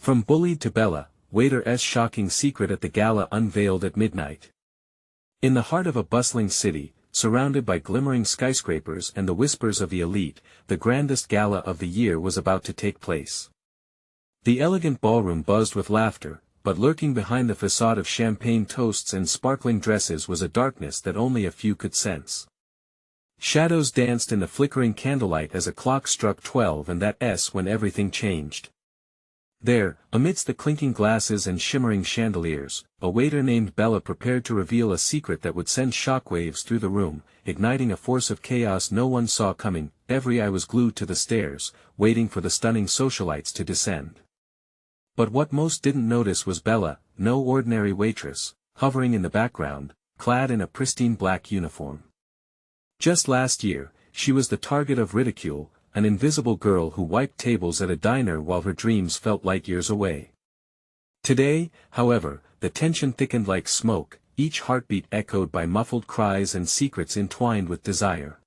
From Bullied to Bella, waitress' shocking secret at the Gala Unveiled at midnight. In the heart of a bustling city, surrounded by glimmering skyscrapers and the whispers of the elite, the grandest gala of the year was about to take place. The elegant ballroom buzzed with laughter, but lurking behind the facade of champagne toasts and sparkling dresses was a darkness that only a few could sense. Shadows danced in the flickering candlelight as a clock struck 12, and that s when everything changed. There, amidst the clinking glasses and shimmering chandeliers, a waiter named Bella prepared to reveal a secret that would send shockwaves through the room, igniting a force of chaos no one saw coming. Every eye was glued to the stairs, waiting for the stunning socialites to descend. But what most didn't notice was Bella, no ordinary waitress, hovering in the background, clad in a pristine black uniform. Just last year, she was the target of ridicule, an invisible girl who wiped tables at a diner while her dreams felt light years away. Today, however, the tension thickened like smoke, each heartbeat echoed by muffled cries and secrets entwined with desire.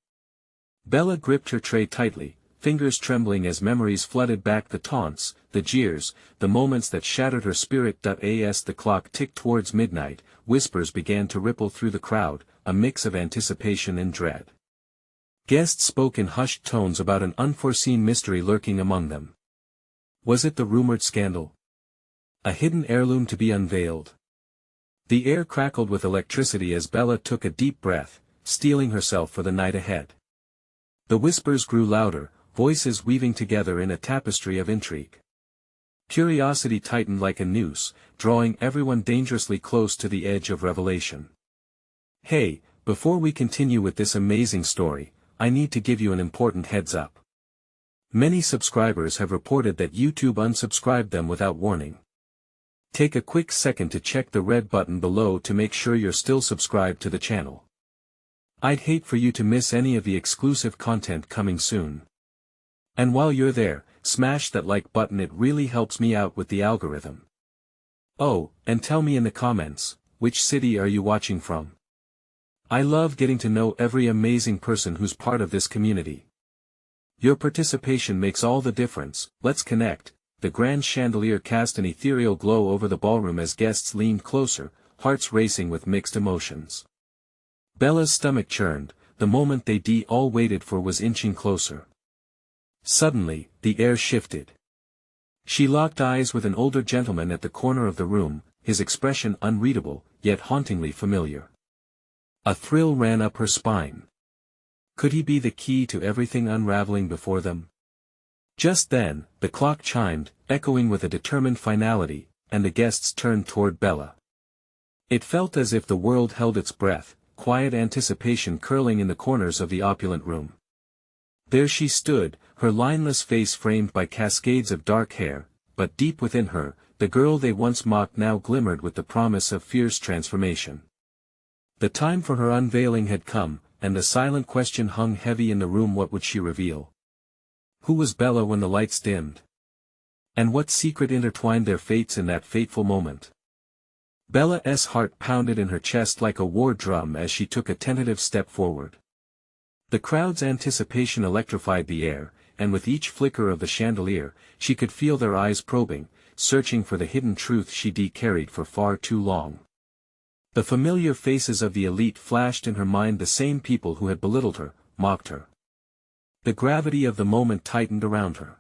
Bella gripped her tray tightly, fingers trembling as memories flooded back the taunts, the jeers, the moments that shattered her spirit. As the clock ticked towards midnight, whispers began to ripple through the crowd, a mix of anticipation and dread. Guests spoke in hushed tones about an unforeseen mystery lurking among them. Was it the rumored scandal? A hidden heirloom to be unveiled? The air crackled with electricity as Bella took a deep breath, steeling herself for the night ahead. The whispers grew louder, voices weaving together in a tapestry of intrigue. Curiosity tightened like a noose, drawing everyone dangerously close to the edge of revelation. Hey, before we continue with this amazing story, I need to give you an important heads up. Many subscribers have reported that YouTube unsubscribed them without warning. Take a quick second to check the red button below to make sure you're still subscribed to the channel. I'd hate for you to miss any of the exclusive content coming soon. And while you're there, smash that like button, it really helps me out with the algorithm. Oh, and tell me in the comments, which city are you watching from? I love getting to know every amazing person who's part of this community. Your participation makes all the difference. Let's connect. The grand chandelier cast an ethereal glow over the ballroom as guests leaned closer, hearts racing with mixed emotions. Bella's stomach churned, the moment they all waited for was inching closer. Suddenly, the air shifted. She locked eyes with an older gentleman at the corner of the room, his expression unreadable, yet hauntingly familiar. A thrill ran up her spine. Could he be the key to everything unraveling before them? Just then, the clock chimed, echoing with a determined finality, and the guests turned toward Bella. It felt as if the world held its breath, quiet anticipation curling in the corners of the opulent room. There she stood, her lineless face framed by cascades of dark hair, but deep within her, the girl they once mocked now glimmered with the promise of fierce transformation. The time for her unveiling had come, and the silent question hung heavy in the room: what would she reveal? Who was Bella when the lights dimmed? And what secret intertwined their fates in that fateful moment? Bella's heart pounded in her chest like a war drum as she took a tentative step forward. The crowd's anticipation electrified the air, and with each flicker of the chandelier, she could feel their eyes probing, searching for the hidden truth she'd carried for far too long. The familiar faces of the elite flashed in her mind, the same people who had belittled her, mocked her. The gravity of the moment tightened around her.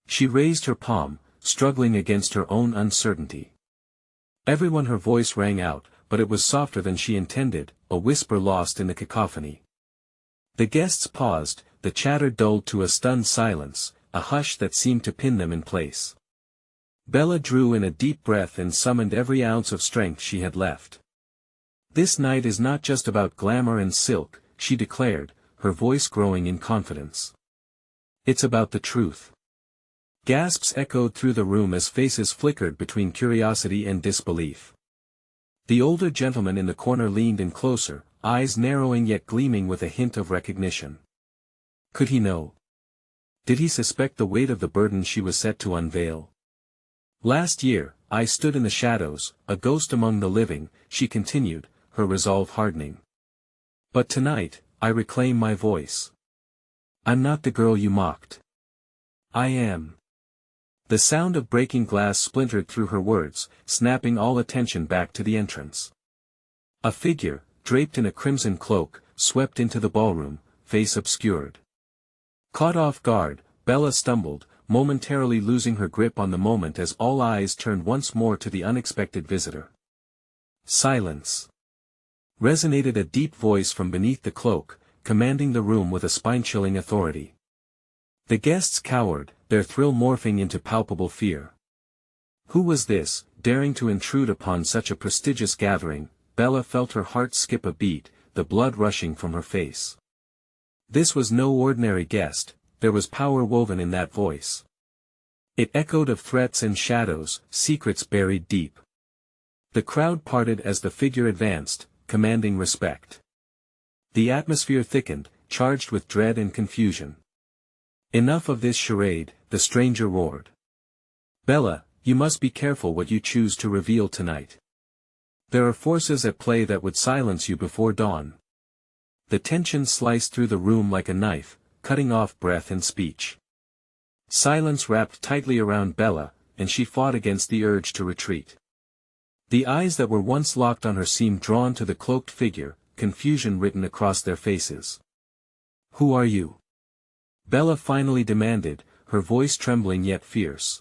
She raised her palm, struggling against her own uncertainty. Everyone, her voice rang out, but it was softer than she intended, a whisper lost in the cacophony. The guests paused, the chatter dulled to a stunned silence, a hush that seemed to pin them in place. Bella drew in a deep breath and summoned every ounce of strength she had left. This night is not just about glamour and silk, she declared, her voice growing in confidence. It's about the truth. Gasps echoed through the room as faces flickered between curiosity and disbelief. The older gentleman in the corner leaned in closer, eyes narrowing yet gleaming with a hint of recognition. Could he know? Did he suspect the weight of the burden she was set to unveil? Last year, I stood in the shadows, a ghost among the living, she continued, her resolve hardening. But tonight, I reclaim my voice. I'm not the girl you mocked. I am The sound of breaking glass splintered through her words, snapping all attention back to the entrance. A figure, draped in a crimson cloak, swept into the ballroom, face obscured. Caught off guard, Bella stumbled, momentarily losing her grip on the moment as all eyes turned once more to the unexpected visitor. "Silence!" resonated a deep voice from beneath the cloak, commanding the room with a spine-chilling authority. The guests cowered, their thrill morphing into palpable fear. Who was this, daring to intrude upon such a prestigious gathering? Bella felt her heart skip a beat, the blood rushing from her face. This was no ordinary guest, there was power woven in that voice. It echoed of threats and shadows, secrets buried deep. The crowd parted as the figure advanced, commanding respect. The atmosphere thickened, charged with dread and confusion. "Enough of this charade," the stranger roared. "Bella, you must be careful what you choose to reveal tonight. There are forces at play that would silence you before dawn." The tension sliced through the room like a knife, cutting off breath and speech. Silence wrapped tightly around Bella, and she fought against the urge to retreat. The eyes that were once locked on her seemed drawn to the cloaked figure, confusion written across their faces. "Who are you?" Bella finally demanded, her voice trembling yet fierce.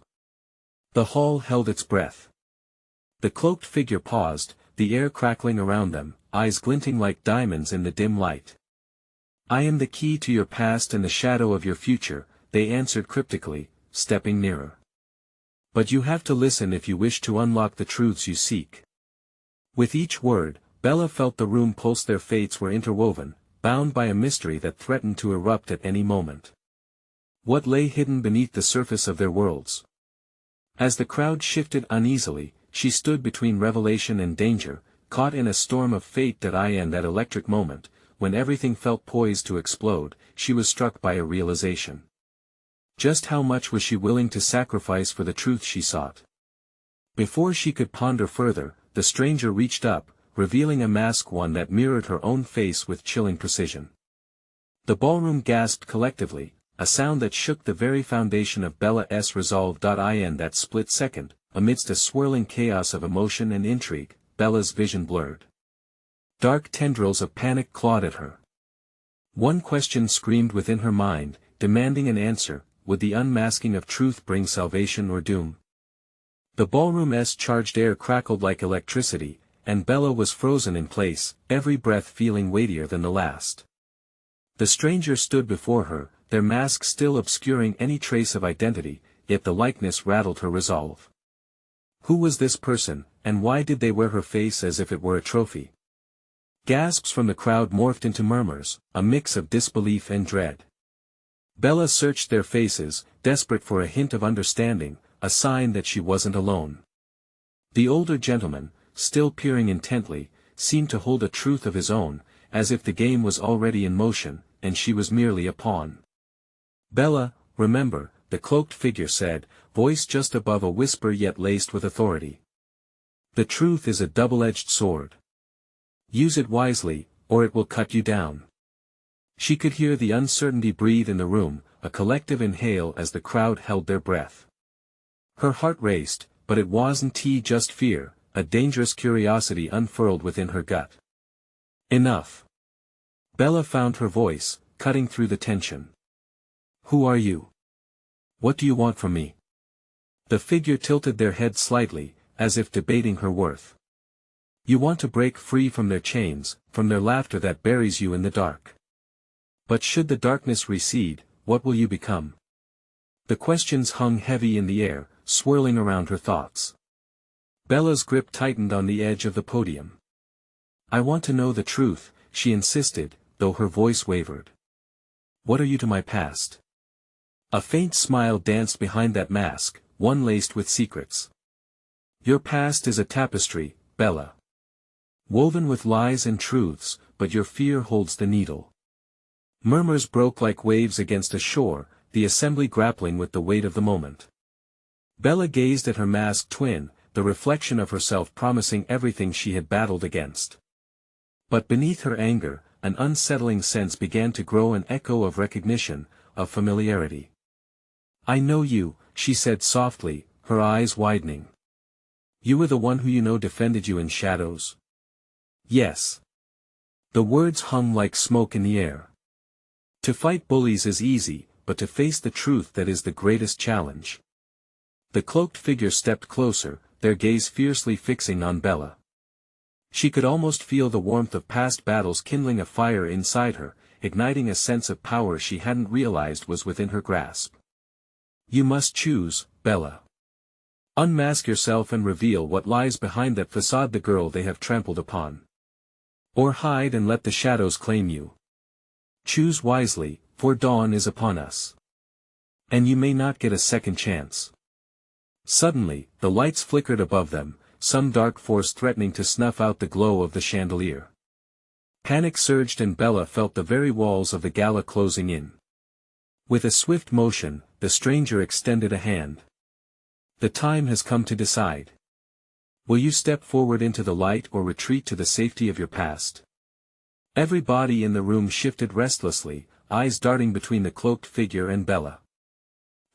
The hall held its breath. The cloaked figure paused, the air crackling around them, eyes glinting like diamonds in the dim light. "I am the key to your past and the shadow of your future," they answered cryptically, stepping nearer. "But you have to listen if you wish to unlock the truths you seek." With each word, Bella felt the room pulse. Their fates were interwoven, bound by a mystery that threatened to erupt at any moment. What lay hidden beneath the surface of their worlds? As the crowd shifted uneasily, she stood between revelation and danger, caught in a storm of fate. That electric moment, when everything felt poised to explode, she was struck by a realization. Just how much was she willing to sacrifice for the truth she sought? Before she could ponder further, the stranger reached up, revealing a mask, one that mirrored her own face with chilling precision. The ballroom gasped collectively, a sound that shook the very foundation of Bella's resolve. In that split second, amidst a swirling chaos of emotion and intrigue, Bella's vision blurred. Dark tendrils of panic clawed at her. One question screamed within her mind, demanding an answer: would the unmasking of truth bring salvation or doom? The ballroom's charged air crackled like electricity, and Bella was frozen in place, every breath feeling weightier than the last. The stranger stood before her, their masks still obscuring any trace of identity, yet the likeness rattled her resolve. Who was this person, and why did they wear her face as if it were a trophy? Gasps from the crowd morphed into murmurs, a mix of disbelief and dread. Bella searched their faces, desperate for a hint of understanding, a sign that she wasn't alone. The older gentleman, still peering intently, seemed to hold a truth of his own, as if the game was already in motion, and she was merely a pawn. "Bella, remember," the cloaked figure said, voice just above a whisper yet laced with authority. "The truth is a double-edged sword. Use it wisely, or it will cut you down." She could hear the uncertainty breathe in the room, a collective inhale as the crowd held their breath. Her heart raced, but it wasn't just fear, a dangerous curiosity unfurled within her gut. "Enough." Bella found her voice, cutting through the tension. "Who are you? What do you want from me?" The figure tilted their head slightly, as if debating her worth. "You want to break free from their chains, from their laughter that buries you in the dark. But should the darkness recede, what will you become?" The questions hung heavy in the air, swirling around her thoughts. Bella's grip tightened on the edge of the podium. "I want to know the truth," she insisted, though her voice wavered. "What are you to my past?" A faint smile danced behind that mask, one laced with secrets. "Your past is a tapestry, Bella. Woven with lies and truths, but your fear holds the needle." Murmurs broke like waves against a shore, the assembly grappling with the weight of the moment. Bella gazed at her masked twin, the reflection of herself promising everything she had battled against. But beneath her anger, an unsettling sense began to grow, an echo of recognition, of familiarity. "I know you," she said softly, her eyes widening. You were the one who you know defended you in shadows? Yes. The words hung like smoke in the air. To fight bullies is easy, but to face the truth that is the greatest challenge. The cloaked figure stepped closer, their gaze fiercely fixing on Bella. She could almost feel the warmth of past battles kindling a fire inside her, igniting a sense of power she hadn't realized was within her grasp. You must choose, Bella. Unmask yourself and reveal what lies behind that facade, the girl they have trampled upon. Or hide and let the shadows claim you. Choose wisely, for dawn is upon us. And you may not get a second chance. Suddenly, the lights flickered above them, some dark force threatening to snuff out the glow of the chandelier. Panic surged and Bella felt the very walls of the gala closing in. With a swift motion, the stranger extended a hand. The time has come to decide. Will you step forward into the light or retreat to the safety of your past? Every body in the room shifted restlessly, eyes darting between the cloaked figure and Bella.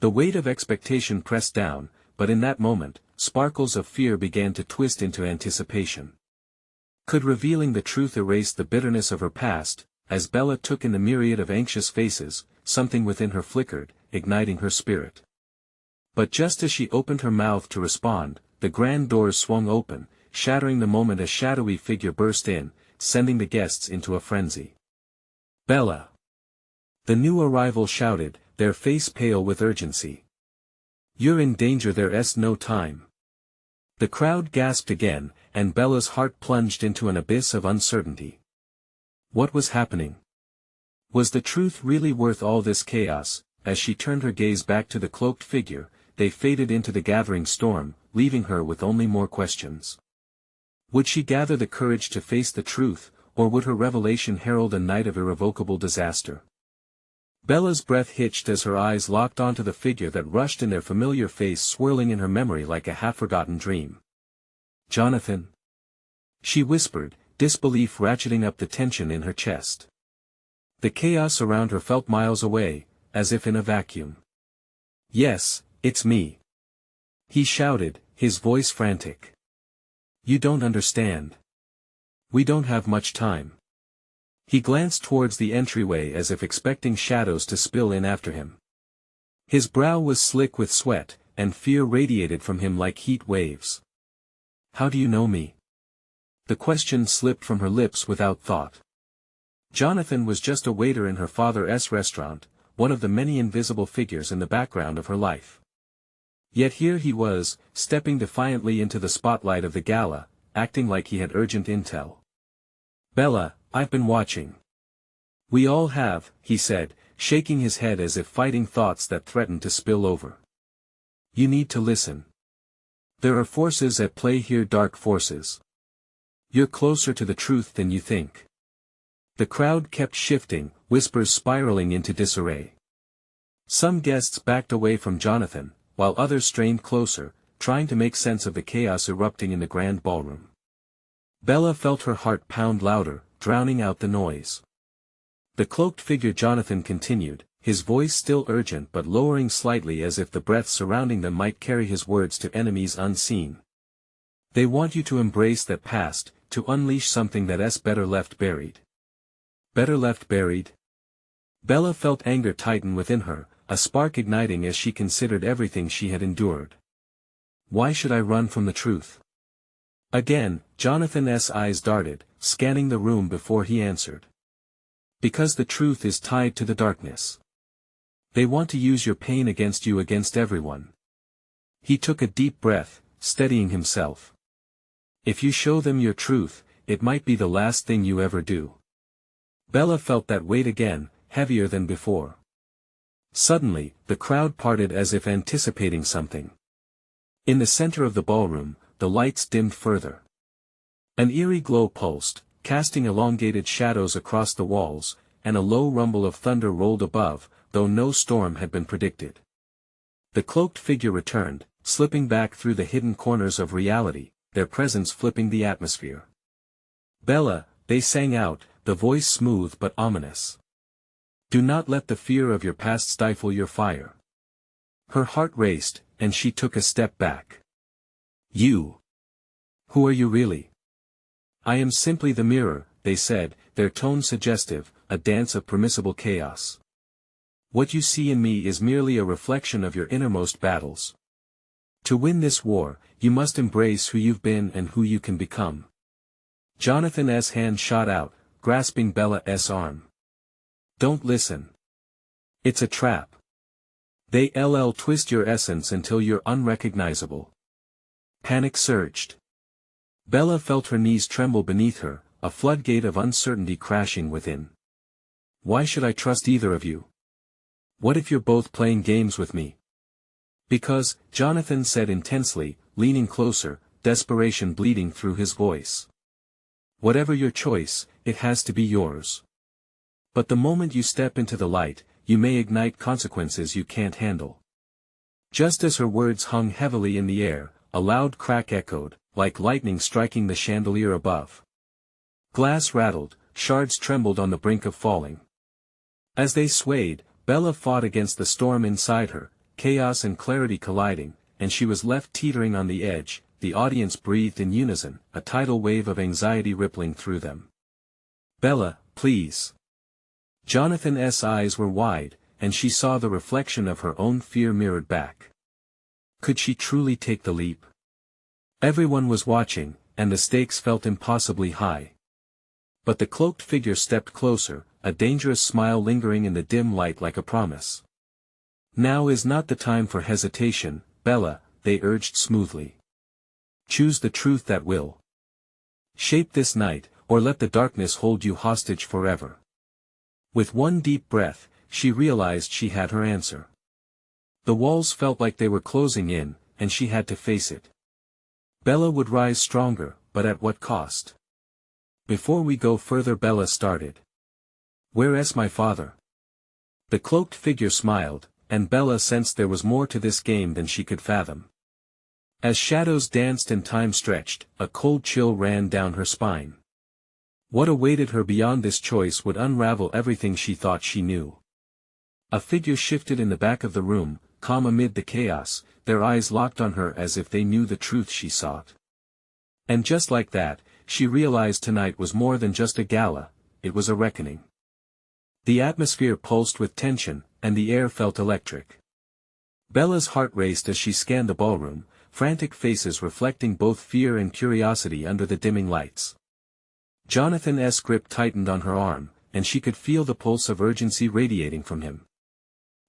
The weight of expectation pressed down, but in that moment, sparkles of fear began to twist into anticipation. Could revealing the truth erase the bitterness of her past? As Bella took in the myriad of anxious faces, something within her flickered, igniting her spirit. But just as she opened her mouth to respond, the grand doors swung open, shattering the moment a shadowy figure burst in, sending the guests into a frenzy. Bella! The new arrival shouted, their face pale with urgency. You're in danger, there's no time. The crowd gasped again, and Bella's heart plunged into an abyss of uncertainty. What was happening? Was the truth really worth all this chaos? As she turned her gaze back to the cloaked figure, they faded into the gathering storm, leaving her with only more questions. Would she gather the courage to face the truth, or would her revelation herald a night of irrevocable disaster? Bella's breath hitched as her eyes locked onto the figure that rushed in, their familiar face swirling in her memory like a half-forgotten dream. Jonathan? She whispered, disbelief ratcheting up the tension in her chest. The chaos around her felt miles away, as if in a vacuum. Yes, it's me. He shouted, his voice frantic. You don't understand. We don't have much time. He glanced towards the entryway as if expecting shadows to spill in after him. His brow was slick with sweat, and fear radiated from him like heat waves. How do you know me? The question slipped from her lips without thought. Jonathan was just a waiter in her father's restaurant, one of the many invisible figures in the background of her life. Yet here he was, stepping defiantly into the spotlight of the gala, acting like he had urgent intel. Bella, I've been watching. We all have, he said, shaking his head as if fighting thoughts that threatened to spill over. You need to listen. There are forces at play here, dark forces. You're closer to the truth than you think. The crowd kept shifting, whispers spiraling into disarray. Some guests backed away from Jonathan, while others strained closer, trying to make sense of the chaos erupting in the grand ballroom. Bella felt her heart pound louder, drowning out the noise. The cloaked figure Jonathan continued, his voice still urgent but lowering slightly as if the breath surrounding them might carry his words to enemies unseen. They want you to embrace that past, to unleash something that's better left buried. Better left buried? Bella felt anger tighten within her, a spark igniting as she considered everything she had endured. Why should I run from the truth? Again, Jonathan's eyes darted, scanning the room before he answered. Because the truth is tied to the darkness. They want to use your pain against you, against everyone. He took a deep breath, steadying himself. If you show them your truth, it might be the last thing you ever do. Bella felt that weight again, heavier than before. Suddenly, the crowd parted as if anticipating something. In the center of the ballroom, the lights dimmed further. An eerie glow pulsed, casting elongated shadows across the walls, and a low rumble of thunder rolled above, though no storm had been predicted. The cloaked figure returned, slipping back through the hidden corners of reality, their presence flipping the atmosphere. Bella, they sang out, the voice smooth but ominous. Do not let the fear of your past stifle your fire. Her heart raced, and she took a step back. You. Who are you really? I am simply the mirror, they said, their tone suggestive, a dance of permissible chaos. What you see in me is merely a reflection of your innermost battles. To win this war, you must embrace who you've been and who you can become. Jonathan's hand shot out, grasping Bella's arm. Don't listen. It's a trap. They'll twist your essence until you're unrecognizable. Panic surged. Bella felt her knees tremble beneath her, a floodgate of uncertainty crashing within. Why should I trust either of you? What if you're both playing games with me? Because, Jonathan said intensely, leaning closer, desperation bleeding through his voice. Whatever your choice, it has to be yours. But the moment you step into the light, you may ignite consequences you can't handle. Just as her words hung heavily in the air, a loud crack echoed, like lightning striking the chandelier above. Glass rattled, shards trembled on the brink of falling. As they swayed, Bella fought against the storm inside her, chaos and clarity colliding, and she was left teetering on the edge. The audience breathed in unison, a tidal wave of anxiety rippling through them. Bella, please. Jonathan's eyes were wide, and she saw the reflection of her own fear mirrored back. Could she truly take the leap? Everyone was watching, and the stakes felt impossibly high. But the cloaked figure stepped closer, a dangerous smile lingering in the dim light like a promise. Now is not the time for hesitation, Bella, they urged smoothly. Choose the truth that will shape this night, or let the darkness hold you hostage forever. With one deep breath, she realized she had her answer. The walls felt like they were closing in, and she had to face it. Bella would rise stronger, but at what cost? Before we go further, Bella started. Where's my father? The cloaked figure smiled, and Bella sensed there was more to this game than she could fathom. As shadows danced and time stretched, a cold chill ran down her spine. What awaited her beyond this choice would unravel everything she thought she knew. A figure shifted in the back of the room, calm amid the chaos, their eyes locked on her as if they knew the truth she sought. And just like that, she realized tonight was more than just a gala, it was a reckoning. The atmosphere pulsed with tension, and the air felt electric. Bella's heart raced as she scanned the ballroom, frantic faces reflecting both fear and curiosity under the dimming lights. Jonathan's grip tightened on her arm, and she could feel the pulse of urgency radiating from him.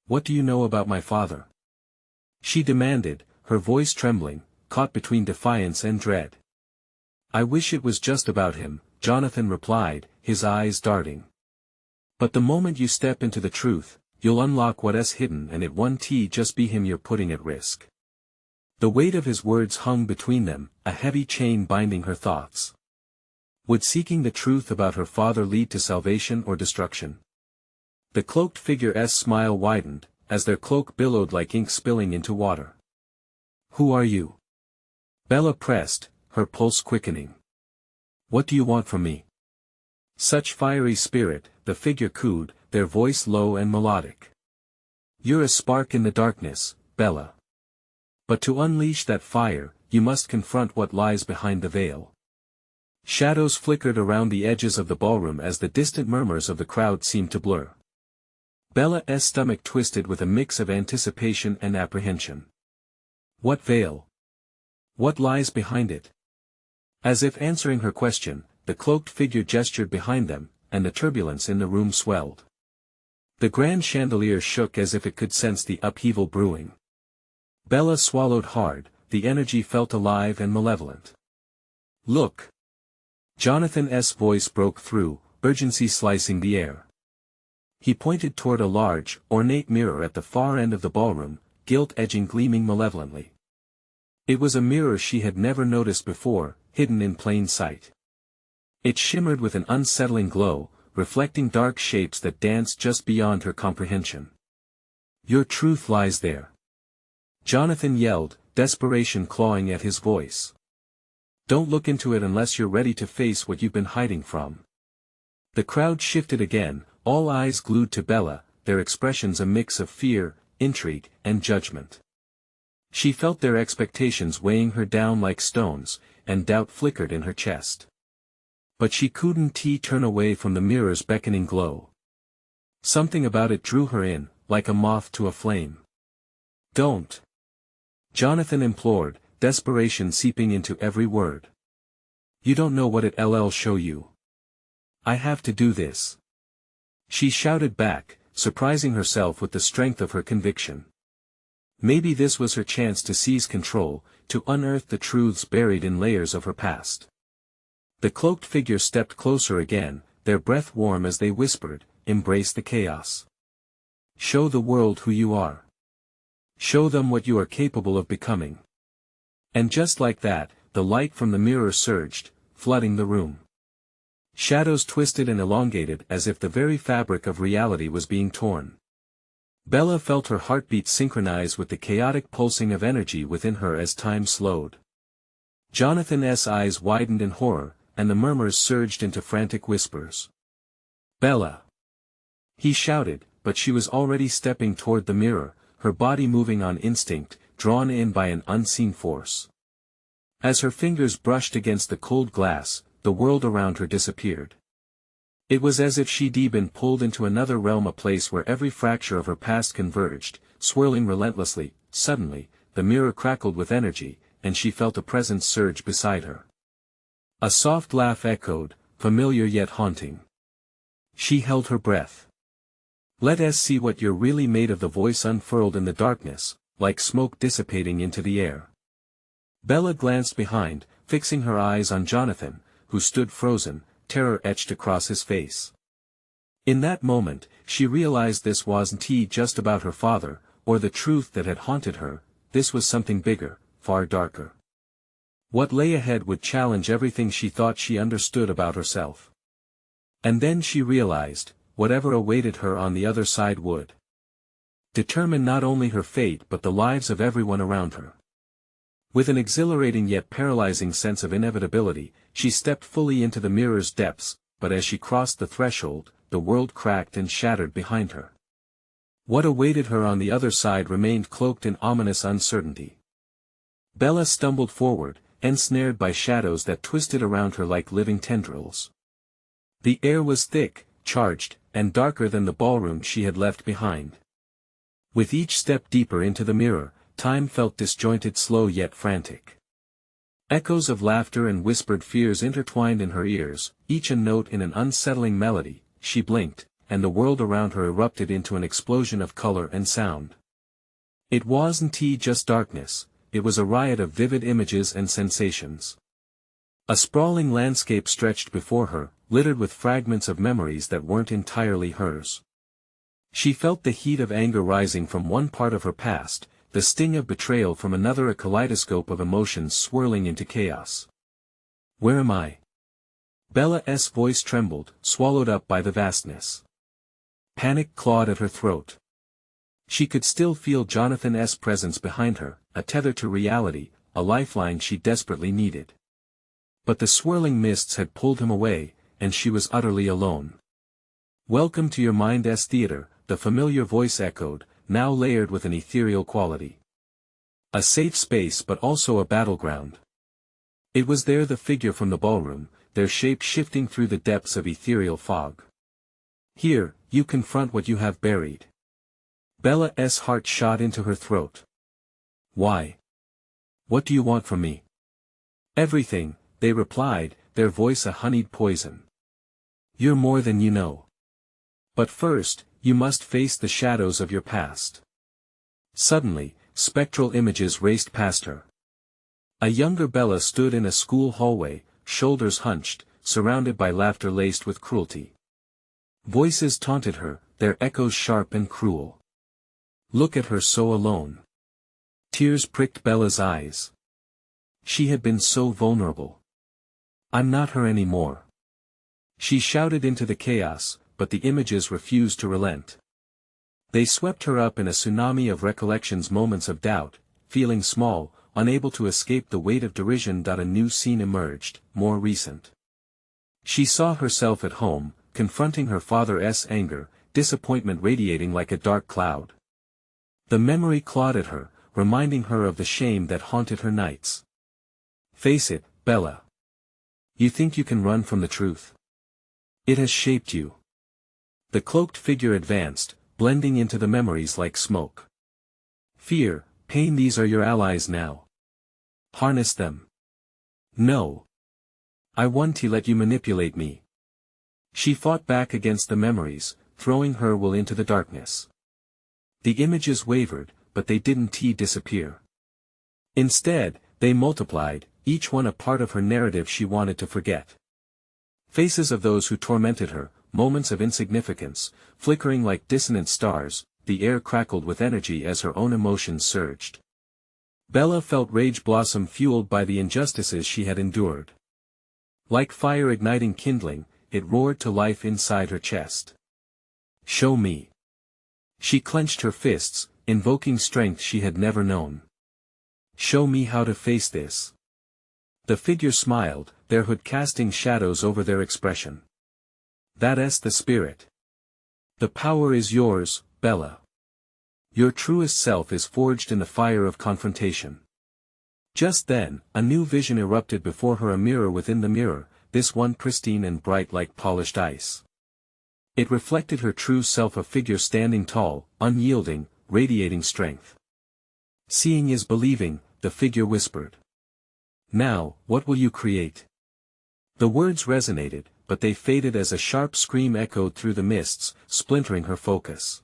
What do you know about my father? She demanded, her voice trembling, caught between defiance and dread. I wish it was just about him, Jonathan replied, his eyes darting. But the moment you step into the truth, you'll unlock what's hidden, and it won't just be him you're putting at risk. The weight of his words hung between them, a heavy chain binding her thoughts. Would seeking the truth about her father lead to salvation or destruction? The cloaked figure's smile widened, as their cloak billowed like ink spilling into water. Who are you? Bella pressed, her pulse quickening. What do you want from me? Such fiery spirit, the figure cooed, their voice low and melodic. You're a spark in the darkness, Bella. But to unleash that fire, you must confront what lies behind the veil. Shadows flickered around the edges of the ballroom as the distant murmurs of the crowd seemed to blur. Bella's stomach twisted with a mix of anticipation and apprehension. What veil? What lies behind it? As if answering her question, the cloaked figure gestured behind them, and the turbulence in the room swelled. The grand chandelier shook as if it could sense the upheaval brewing. Bella swallowed hard, the energy felt alive and malevolent. Look! Jonathan's voice broke through, urgency slicing the air. He pointed toward a large, ornate mirror at the far end of the ballroom, gilt edging gleaming malevolently. It was a mirror she had never noticed before, hidden in plain sight. It shimmered with an unsettling glow, reflecting dark shapes that danced just beyond her comprehension. Your truth lies there. Jonathan yelled, desperation clawing at his voice. Don't look into it unless you're ready to face what you've been hiding from. The crowd shifted again, all eyes glued to Bella, their expressions a mix of fear, intrigue, and judgment. She felt their expectations weighing her down like stones, and doubt flickered in her chest. But she couldn't turn away from the mirror's beckoning glow. Something about it drew her in, like a moth to a flame. "Don't!" Jonathan implored, desperation seeping into every word. "You don't know what it'll show you. I have to do this." She shouted back, surprising herself with the strength of her conviction. Maybe this was her chance to seize control, to unearth the truths buried in layers of her past. The cloaked figure stepped closer again, their breath warm as they whispered, "Embrace the chaos. Show the world who you are. Show them what you are capable of becoming." And just like that, the light from the mirror surged, flooding the room. Shadows twisted and elongated as if the very fabric of reality was being torn. Bella felt her heartbeat synchronize with the chaotic pulsing of energy within her as time slowed. Jonathan's eyes widened in horror, and the murmurs surged into frantic whispers. "Bella!" He shouted, but she was already stepping toward the mirror, her body moving on instinct, drawn in by an unseen force. As her fingers brushed against the cold glass, the world around her disappeared. It was as if she'd been pulled into another realm, a place where every fracture of her past converged, swirling relentlessly. Suddenly, the mirror crackled with energy, and she felt a presence surge beside her. A soft laugh echoed, familiar yet haunting. She held her breath. "Let us see what you're really made of." The voice unfurled in the darkness, like smoke dissipating into the air. Bella glanced behind, fixing her eyes on Jonathan, who stood frozen, terror etched across his face. In that moment, she realized this wasn't just about her father, or the truth that had haunted her. This was something bigger, far darker. What lay ahead would challenge everything she thought she understood about herself. And then she realized, whatever awaited her on the other side would determine not only her fate but the lives of everyone around her. With an exhilarating yet paralyzing sense of inevitability, she stepped fully into the mirror's depths, but as she crossed the threshold, the world cracked and shattered behind her. What awaited her on the other side remained cloaked in ominous uncertainty. Bella stumbled forward, ensnared by shadows that twisted around her like living tendrils. The air was thick, charged, and darker than the ballroom she had left behind. With each step deeper into the mirror, time felt disjointed, slow yet frantic. Echoes of laughter and whispered fears intertwined in her ears, each a note in an unsettling melody. She blinked, and the world around her erupted into an explosion of color and sound. It wasn't just darkness, it was a riot of vivid images and sensations. A sprawling landscape stretched before her, littered with fragments of memories that weren't entirely hers. She felt the heat of anger rising from one part of her past, the sting of betrayal from another, a kaleidoscope of emotions swirling into chaos. "Where am I?" Bella's voice trembled, swallowed up by the vastness. Panic clawed at her throat. She could still feel Jonathan's presence behind her, a tether to reality, a lifeline she desperately needed. But the swirling mists had pulled him away, and she was utterly alone. "Welcome to your mind's theater," the familiar voice echoed, now layered with an ethereal quality. A safe space but also a battleground. It was there, the figure from the ballroom, their shape shifting through the depths of ethereal fog. "Here, you confront what you have buried." Bella's heart shot into her throat. "Why? What do you want from me?" "Everything," they replied, their voice a honeyed poison. "You're more than you know. But first, you must face the shadows of your past." Suddenly, spectral images raced past her. A younger Bella stood in a school hallway, shoulders hunched, surrounded by laughter laced with cruelty. Voices taunted her, their echoes sharp and cruel. Look at her, so alone. Tears pricked Bella's eyes. She had been so vulnerable. "I'm not her anymore." She shouted into the chaos, but the images refused to relent. They swept her up in a tsunami of recollections, moments of doubt, feeling small, unable to escape the weight of derision. A new scene emerged, more recent. She saw herself at home, confronting her father's anger, disappointment radiating like a dark cloud. The memory clawed at her, reminding her of the shame that haunted her nights. Face it, Bella. You think you can run from the truth? It has shaped you. The cloaked figure advanced, blending into the memories like smoke. Fear, pain, these are your allies now. Harness them. No. I want to let you manipulate me. She fought back against the memories, throwing her will into the darkness. The images wavered, but they didn't disappear. Instead, they multiplied, each one a part of her narrative she wanted to forget. Faces of those who tormented her, moments of insignificance, flickering like dissonant stars, the air crackled with energy as her own emotions surged. Bella felt rage blossom fueled by the injustices she had endured. Like fire igniting kindling, it roared to life inside her chest. Show me. She clenched her fists, invoking strength she had never known. Show me how to face this. The figure smiled, their hood casting shadows over their expression. That's the spirit. The power is yours, Bella. Your truest self is forged in the fire of confrontation. Just then, a new vision erupted before her, a mirror within the mirror, this one pristine and bright like polished ice. It reflected her true self, a figure standing tall, unyielding, radiating strength. Seeing is believing, the figure whispered. Now, what will you create? The words resonated, but they faded as a sharp scream echoed through the mists, splintering her focus.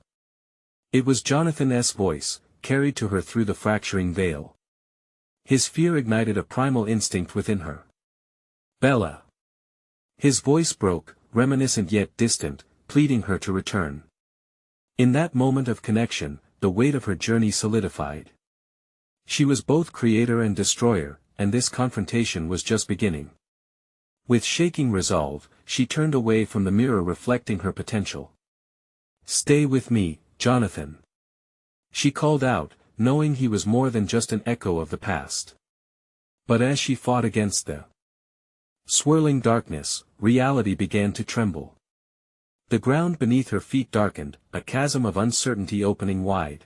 It was Jonathan's voice, carried to her through the fracturing veil. His fear ignited a primal instinct within her. Bella. His voice broke, reminiscent yet distant, pleading her to return. In that moment of connection, the weight of her journey solidified. She was both creator and destroyer, and this confrontation was just beginning. With shaking resolve, she turned away from the mirror reflecting her potential. Stay with me, Jonathan. She called out, knowing he was more than just an echo of the past. But as she fought against the swirling darkness, reality began to tremble. The ground beneath her feet darkened, a chasm of uncertainty opening wide.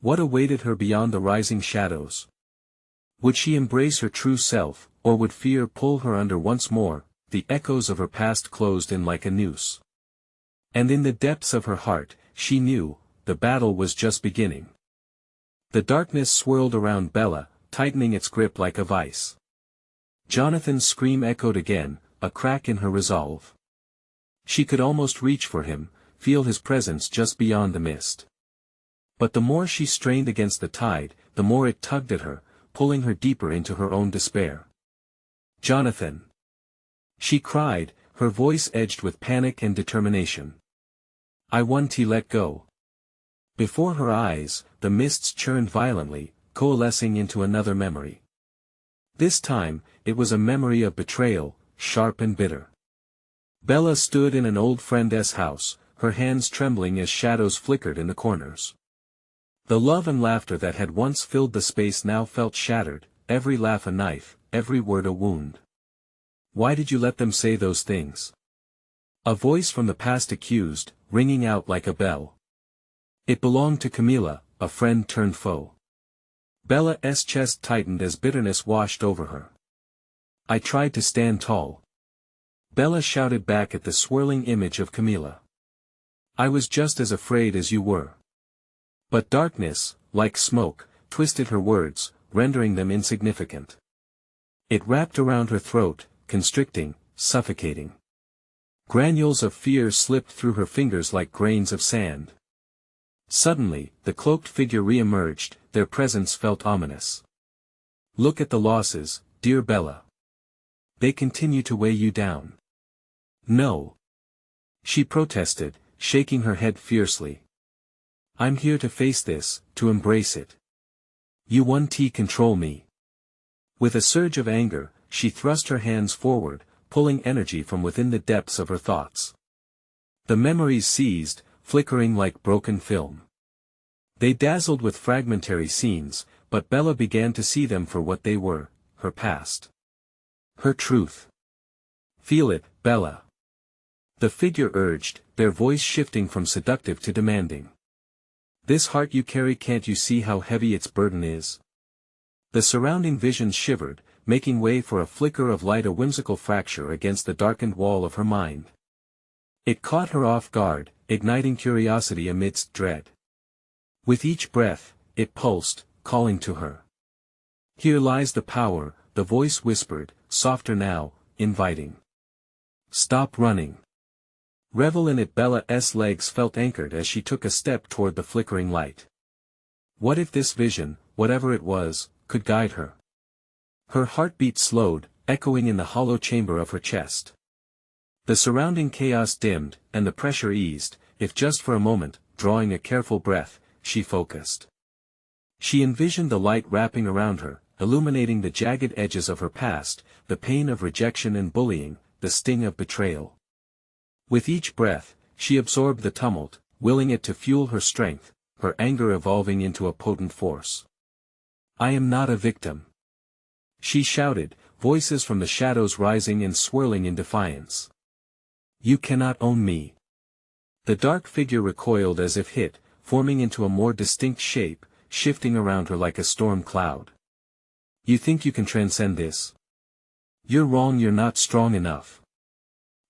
What awaited her beyond the rising shadows? Would she embrace her true self, or would fear pull her under once more? The echoes of her past closed in like a noose. And in the depths of her heart, she knew, the battle was just beginning. The darkness swirled around Bella, tightening its grip like a vice. Jonathan's scream echoed again, a crack in her resolve. She could almost reach for him, feel his presence just beyond the mist. But the more she strained against the tide, the more it tugged at her, pulling her deeper into her own despair. Jonathan! She cried, her voice edged with panic and determination. I want to let go. Before her eyes, the mists churned violently, coalescing into another memory. This time, it was a memory of betrayal, sharp and bitter. Bella stood in an old friend's house, her hands trembling as shadows flickered in the corners. The love and laughter that had once filled the space now felt shattered, every laugh a knife, every word a wound. Why did you let them say those things? A voice from the past accused, ringing out like a bell. It belonged to Camila, a friend turned foe. Bella's chest tightened as bitterness washed over her. I tried to stand tall. Bella shouted back at the swirling image of Camila. I was just as afraid as you were. But darkness, like smoke, twisted her words, rendering them insignificant. It wrapped around her throat, constricting, suffocating. Granules of fear slipped through her fingers like grains of sand. Suddenly, the cloaked figure re-emerged, their presence felt ominous. Look at the losses, dear Bella. They continue to weigh you down. No. She protested, shaking her head fiercely. I'm here to face this, to embrace it. You want to control me. With a surge of anger, she thrust her hands forward, pulling energy from within the depths of her thoughts. The memories seized, flickering like broken film. They dazzled with fragmentary scenes, but Bella began to see them for what they were, her past. Her truth. Feel it, Bella. The figure urged, their voice shifting from seductive to demanding. This heart you carry, can't you see how heavy its burden is? The surrounding vision shivered, making way for a flicker of light, a whimsical fracture against the darkened wall of her mind. It caught her off guard, igniting curiosity amidst dread. With each breath, it pulsed, calling to her. Here lies the power, the voice whispered, softer now, inviting. Stop running. Revel in it. Bella's legs felt anchored as she took a step toward the flickering light. What if this vision, whatever it was, could guide her? Her heartbeat slowed, echoing in the hollow chamber of her chest. The surrounding chaos dimmed, and the pressure eased, if just for a moment. Drawing a careful breath, she focused. She envisioned the light wrapping around her, illuminating the jagged edges of her past, the pain of rejection and bullying, the sting of betrayal. With each breath, she absorbed the tumult, willing it to fuel her strength, her anger evolving into a potent force. I am not a victim. She shouted, voices from the shadows rising and swirling in defiance. You cannot own me. The dark figure recoiled as if hit, forming into a more distinct shape, shifting around her like a storm cloud. You think you can transcend this? You're wrong. You're not strong enough.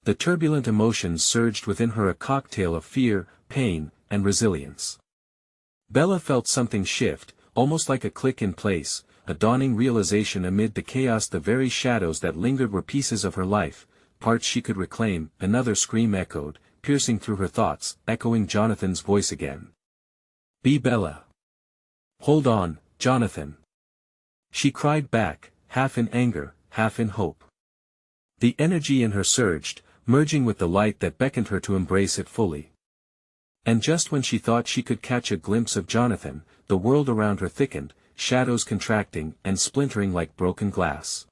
The turbulent emotions surged within her, a cocktail of fear, pain, and resilience. Bella felt something shift, almost like a click in place, a dawning realization amid the chaos. The very shadows that lingered were pieces of her life, parts she could reclaim. Another scream echoed, piercing through her thoughts, echoing Jonathan's voice again. Be Bella. Hold on, Jonathan. She cried back, half in anger, half in hope. The energy in her surged, merging with the light that beckoned her to embrace it fully. And just when she thought she could catch a glimpse of Jonathan, the world around her thickened, shadows contracting and splintering like broken glass.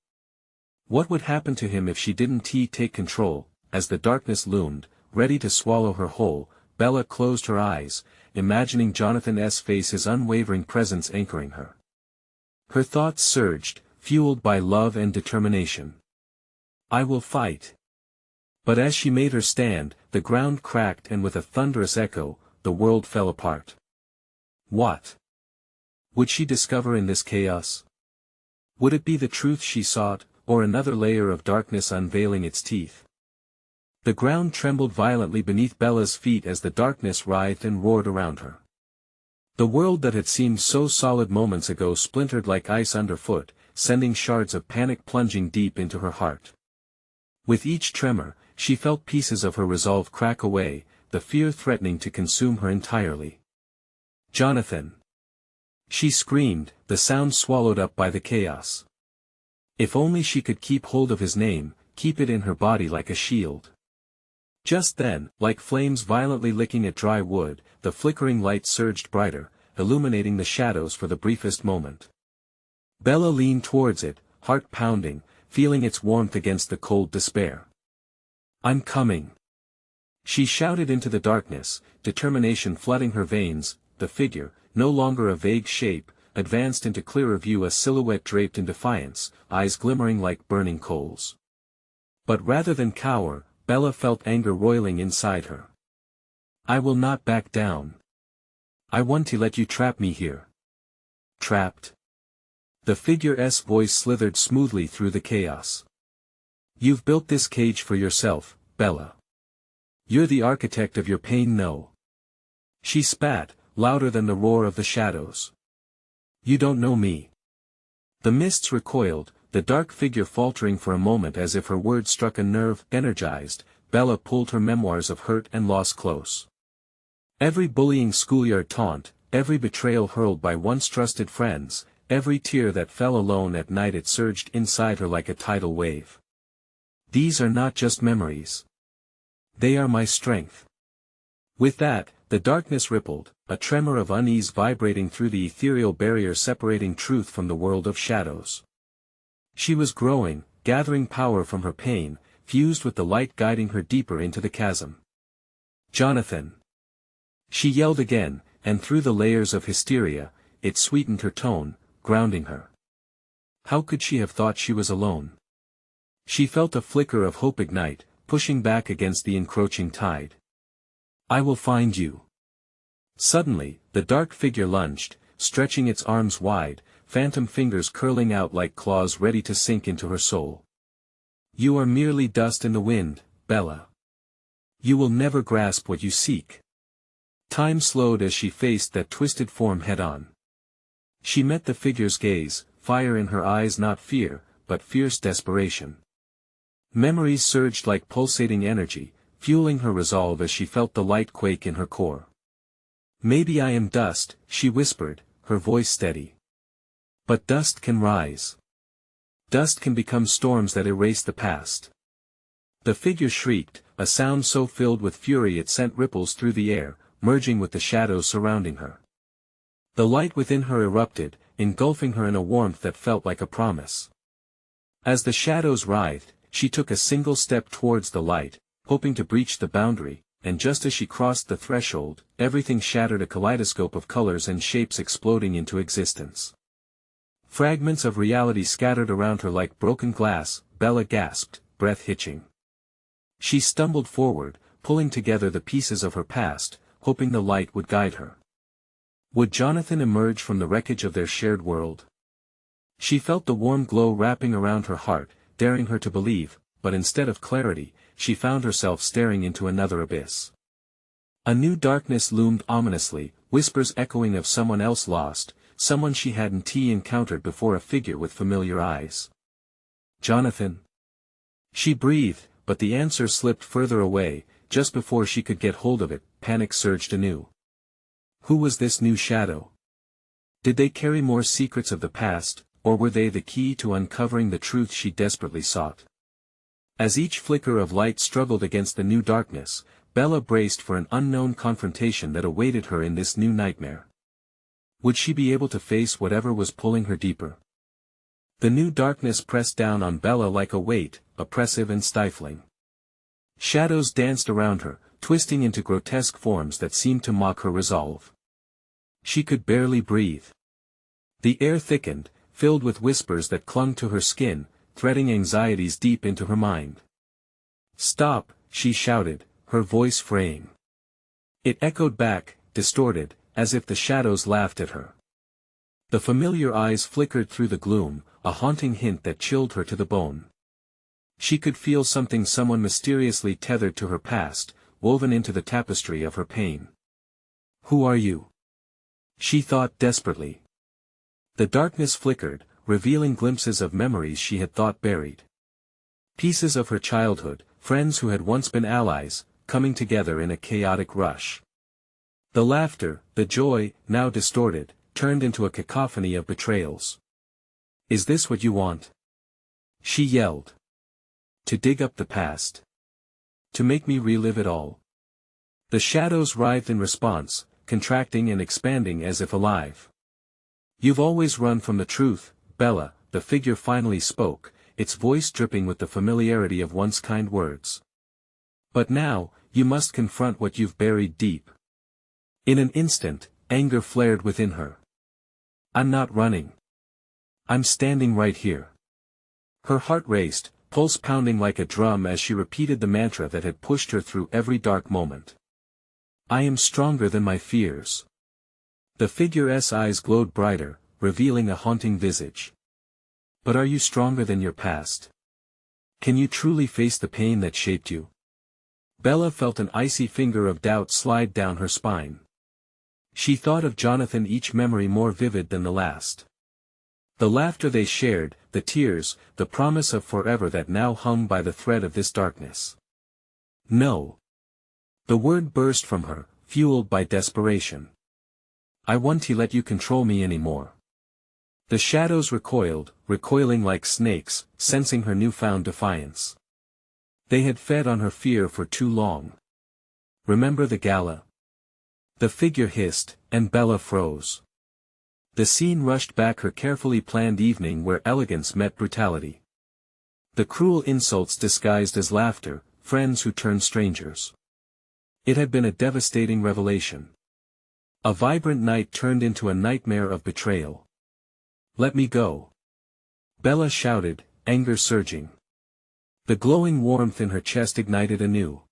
What would happen to him if she didn't take control? As the darkness loomed, ready to swallow her whole, Bella closed her eyes, imagining Jonathan's face, his unwavering presence anchoring her. Her thoughts surged, fueled by love and determination. I will fight. But as she made her stand, the ground cracked, and with a thunderous echo, the world fell apart. What would she discover in this chaos? Would it be the truth she sought, or another layer of darkness unveiling its teeth? The ground trembled violently beneath Bella's feet as the darkness writhed and roared around her. The world that had seemed so solid moments ago splintered like ice underfoot, sending shards of panic plunging deep into her heart. With each tremor, she felt pieces of her resolve crack away, the fear threatening to consume her entirely. Jonathan! She screamed, the sound swallowed up by the chaos. If only she could keep hold of his name, keep it in her body like a shield. Just then, like flames violently licking at dry wood, the flickering light surged brighter, illuminating the shadows for the briefest moment. Bella leaned towards it, heart pounding, feeling its warmth against the cold despair. I'm coming. She shouted into the darkness, determination flooding her veins. The figure, no longer a vague shape, advanced into clearer view, a silhouette draped in defiance, eyes glimmering like burning coals. But rather than cower, Bella felt anger roiling inside her. I will not back down. I want to let you trap me here. Trapped? The figure's voice slithered smoothly through the chaos. You've built this cage for yourself, Bella. You're the architect of your pain. No. She spat, louder than the roar of the shadows. You don't know me. The mists recoiled, the dark figure faltering for a moment as if her words struck a nerve. Energized, Bella pulled her memoirs of hurt and loss close. Every bullying schoolyard taunt, every betrayal hurled by once trusted friends, every tear that fell alone at night, it surged inside her like a tidal wave. These are not just memories. They are my strength. With that, the darkness rippled, a tremor of unease vibrating through the ethereal barrier separating truth from the world of shadows. She was growing, gathering power from her pain, fused with the light guiding her deeper into the chasm. Jonathan! She yelled again, and through the layers of hysteria, it sweetened her tone, grounding her. How could she have thought she was alone? She felt a flicker of hope ignite, pushing back against the encroaching tide. I will find you. Suddenly, the dark figure lunged, stretching its arms wide, phantom fingers curling out like claws ready to sink into her soul. You are merely dust in the wind, Bella. You will never grasp what you seek. Time slowed as she faced that twisted form head-on. She met the figure's gaze, fire in her eyes, not fear, but fierce desperation. Memories surged like pulsating energy, fueling her resolve as she felt the light quake in her core. Maybe I am dust, she whispered, her voice steady. But dust can rise. Dust can become storms that erase the past. The figure shrieked, a sound so filled with fury it sent ripples through the air, merging with the shadows surrounding her. The light within her erupted, engulfing her in a warmth that felt like a promise. As the shadows writhed, she took a single step towards the light, hoping to breach the boundary, and just as she crossed the threshold, everything shattered, a kaleidoscope of colors and shapes exploding into existence. Fragments of reality scattered around her like broken glass. Bella gasped, breath hitching. She stumbled forward, pulling together the pieces of her past, hoping the light would guide her. Would Jonathan emerge from the wreckage of their shared world? She felt the warm glow wrapping around her heart, daring her to believe, but instead of clarity, she found herself staring into another abyss. A new darkness loomed ominously, whispers echoing of someone else lost, someone she hadn't encountered before, a figure with familiar eyes. Jonathan? She breathed, but the answer slipped further away. Just before she could get hold of it, panic surged anew. Who was this new shadow? Did they carry more secrets of the past, or were they the key to uncovering the truth she desperately sought? As each flicker of light struggled against the new darkness, Bella braced for an unknown confrontation that awaited her in this new nightmare. Would she be able to face whatever was pulling her deeper? The new darkness pressed down on Bella like a weight, oppressive and stifling. Shadows danced around her, twisting into grotesque forms that seemed to mock her resolve. She could barely breathe. The air thickened, filled with whispers that clung to her skin, threading anxieties deep into her mind. Stop, she shouted, her voice fraying. It echoed back, distorted, as if the shadows laughed at her. The familiar eyes flickered through the gloom, a haunting hint that chilled her to the bone. She could feel someone mysteriously tethered to her past, woven into the tapestry of her pain. Who are you? She thought desperately. The darkness flickered, revealing glimpses of memories she had thought buried. Pieces of her childhood, friends who had once been allies, coming together in a chaotic rush. The laughter, the joy, now distorted, turned into a cacophony of betrayals. Is this what you want? She yelled. To dig up the past. To make me relive it all. The shadows writhed in response, contracting and expanding as if alive. You've always run from the truth, Bella, the figure finally spoke, its voice dripping with the familiarity of once kind words. But now, you must confront what you've buried deep. In an instant, anger flared within her. I'm not running. I'm standing right here. Her heart raced, pulse pounding like a drum as she repeated the mantra that had pushed her through every dark moment. I am stronger than my fears. The figure's eyes glowed brighter, revealing a haunting visage. But are you stronger than your past? Can you truly face the pain that shaped you? Bella felt an icy finger of doubt slide down her spine. She thought of Jonathan, each memory more vivid than the last. The laughter they shared, the tears, the promise of forever that now hung by the thread of this darkness. No. The word burst from her, fueled by desperation. I won't let you control me anymore. The shadows recoiled, recoiling like snakes, sensing her newfound defiance. They had fed on her fear for too long. Remember the gala? The figure hissed, and Bella froze. The scene rushed back, her carefully planned evening where elegance met brutality. The cruel insults disguised as laughter, friends who turned strangers. It had been a devastating revelation. A vibrant night turned into a nightmare of betrayal. Let me go. Bella shouted, anger surging. The glowing warmth in her chest ignited anew.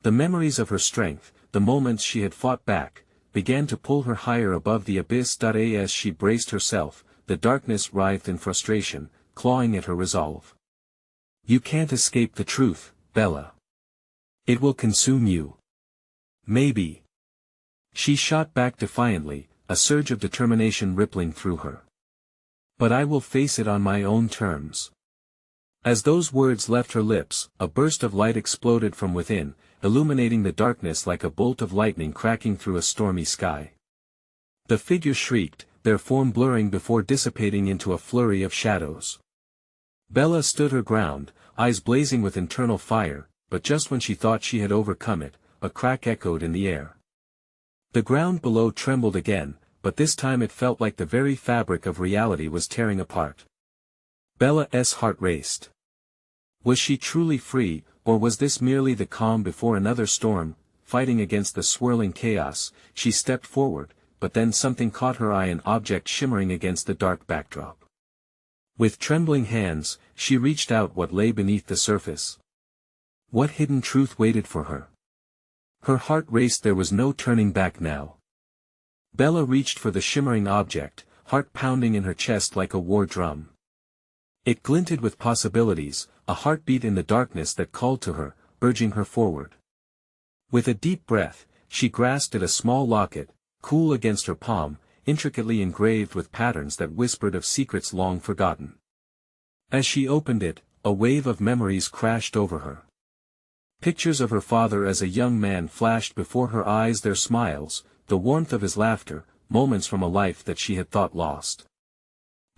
The memories of her strength, the moments she had fought back, began to pull her higher above the abyss. As she braced herself, the darkness writhed in frustration, clawing at her resolve. "You can't escape the truth, Bella. It will consume you." "Maybe." She shot back defiantly, a surge of determination rippling through her. "But I will face it on my own terms." As those words left her lips, a burst of light exploded from within, illuminating the darkness like a bolt of lightning cracking through a stormy sky. The figure shrieked, their form blurring before dissipating into a flurry of shadows. Bella stood her ground, eyes blazing with internal fire, but just when she thought she had overcome it, a crack echoed in the air. The ground below trembled again, but this time it felt like the very fabric of reality was tearing apart. Bella's heart raced. Was she truly free, or was this merely the calm before another storm? Fighting against the swirling chaos, she stepped forward, but then something caught her eye, an object shimmering against the dark backdrop. With trembling hands, she reached out what lay beneath the surface. What hidden truth waited for her? Her heart raced. There was no turning back now. Bella reached for the shimmering object, heart pounding in her chest like a war drum. It glinted with possibilities, a heartbeat in the darkness that called to her, urging her forward. With a deep breath, she grasped at a small locket, cool against her palm, intricately engraved with patterns that whispered of secrets long forgotten. As she opened it, a wave of memories crashed over her. Pictures of her father as a young man flashed before her eyes, their smiles, the warmth of his laughter, moments from a life that she had thought lost.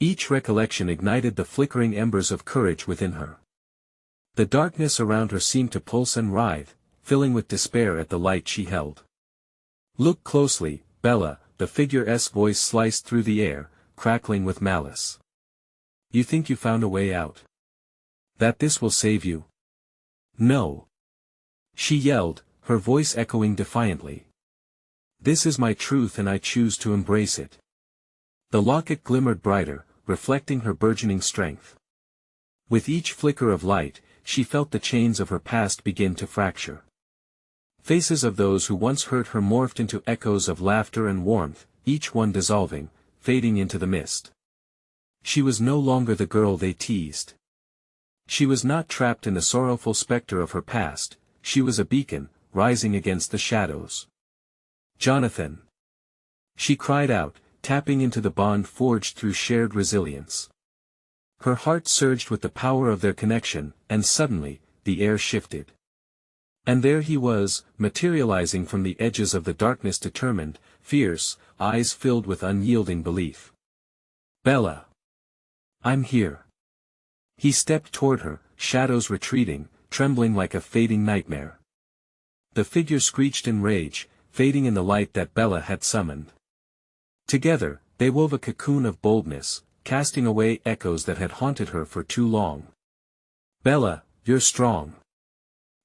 Each recollection ignited the flickering embers of courage within her. The darkness around her seemed to pulse and writhe, filling with despair at the light she held. "Look closely, Bella," the figure's voice sliced through the air, crackling with malice. "You think you found a way out? That this will save you? No," she yelled, her voice echoing defiantly. "This is my truth and I choose to embrace it." The locket glimmered brighter, reflecting her burgeoning strength. With each flicker of light, she felt the chains of her past begin to fracture. Faces of those who once hurt her morphed into echoes of laughter and warmth, each one dissolving, fading into the mist. She was no longer the girl they teased. She was not trapped in the sorrowful specter of her past, she was a beacon, rising against the shadows. "Jonathan!" she cried out, tapping into the bond forged through shared resilience. Her heart surged with the power of their connection, and suddenly, the air shifted. And there he was, materializing from the edges of the darkness, determined, fierce, eyes filled with unyielding belief. "Bella! I'm here." He stepped toward her, shadows retreating, trembling like a fading nightmare. The figure screeched in rage, fading in the light that Bella had summoned. Together, they wove a cocoon of boldness, casting away echoes that had haunted her for too long. "Bella, you're strong."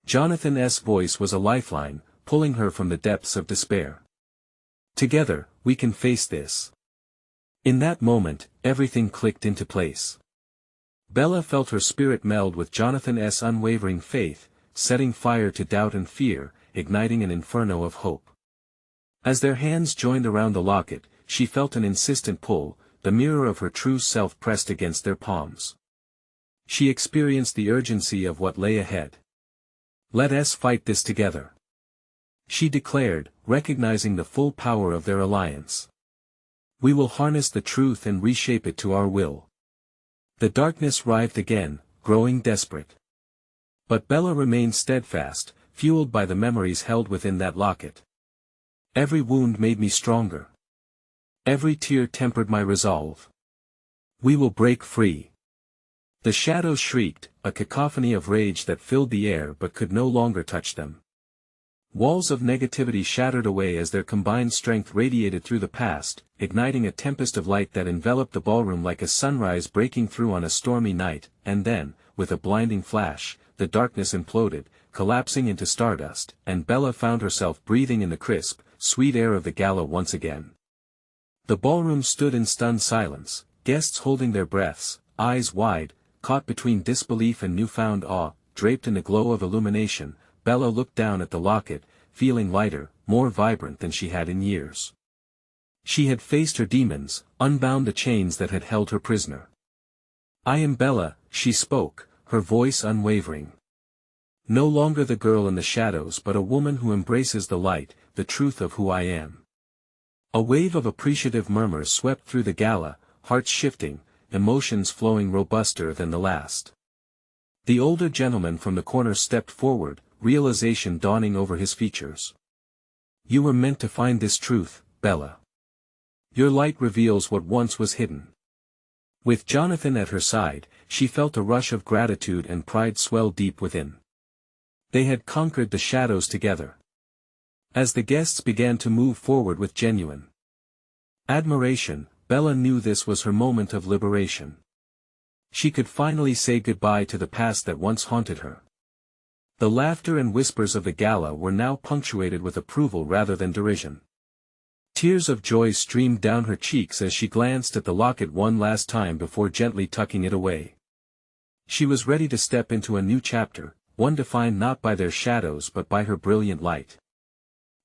Jonathan's voice was a lifeline, pulling her from the depths of despair. "Together, we can face this." In that moment, everything clicked into place. Bella felt her spirit meld with Jonathan's unwavering faith, setting fire to doubt and fear, igniting an inferno of hope. As their hands joined around the locket, she felt an insistent pull, the mirror of her true self pressed against their palms. She experienced the urgency of what lay ahead. "Let us fight this together," she declared, recognizing the full power of their alliance. "We will harness the truth and reshape it to our will." The darkness writhed again, growing desperate. But Bella remained steadfast, fueled by the memories held within that locket. "Every wound made me stronger. Every tear tempered my resolve. We will break free." The shadows shrieked, a cacophony of rage that filled the air but could no longer touch them. Walls of negativity shattered away as their combined strength radiated through the past, igniting a tempest of light that enveloped the ballroom like a sunrise breaking through on a stormy night, and then, with a blinding flash, the darkness imploded, collapsing into stardust, and Bella found herself breathing in the crisp, sweet air of the gala once again. The ballroom stood in stunned silence, guests holding their breaths, eyes wide, caught between disbelief and newfound awe. Draped in the glow of illumination, Bella looked down at the locket, feeling lighter, more vibrant than she had in years. She had faced her demons, unbound the chains that had held her prisoner. "I am Bella," she spoke, her voice unwavering. "No longer the girl in the shadows but a woman who embraces the light, the truth of who I am." A wave of appreciative murmurs swept through the gala, hearts shifting, emotions flowing robuster than the last. The older gentleman from the corner stepped forward, realization dawning over his features. "You were meant to find this truth, Bella. Your light reveals what once was hidden." With Jonathan at her side, she felt a rush of gratitude and pride swell deep within. They had conquered the shadows together. As the guests began to move forward with genuine admiration, Bella knew this was her moment of liberation. She could finally say goodbye to the past that once haunted her. The laughter and whispers of the gala were now punctuated with approval rather than derision. Tears of joy streamed down her cheeks as she glanced at the locket one last time before gently tucking it away. She was ready to step into a new chapter, one defined not by their shadows but by her brilliant light.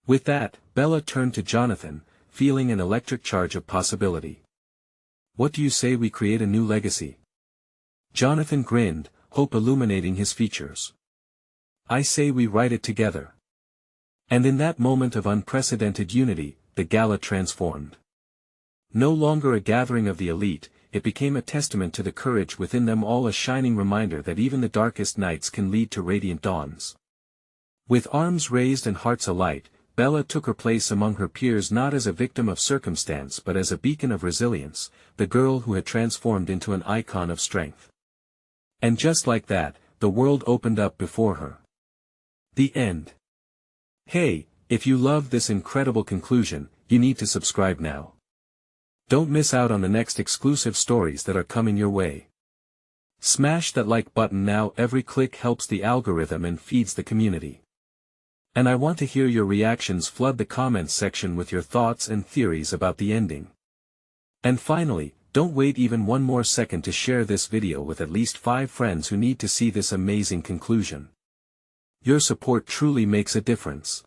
With that, Bella turned to Jonathan, feeling an electric charge of possibility. "What do you say we create a new legacy?" Jonathan grinned, hope illuminating his features. "I say we write it together." And in that moment of unprecedented unity, the gala transformed. No longer a gathering of the elite, it became a testament to the courage within them all, a shining reminder that even the darkest nights can lead to radiant dawns. With arms raised and hearts alight, Bella took her place among her peers not as a victim of circumstance but as a beacon of resilience, the girl who had transformed into an icon of strength. And just like that, the world opened up before her. The end. Hey, if you loved this incredible conclusion, you need to subscribe now. Don't miss out on the next exclusive stories that are coming your way. Smash that like button now. Every click helps the algorithm and feeds the community. And I want to hear your reactions. Flood the comments section with your thoughts and theories about the ending. And finally, don't wait even one more second to share this video with at least 5 friends who need to see this amazing conclusion. Your support truly makes a difference.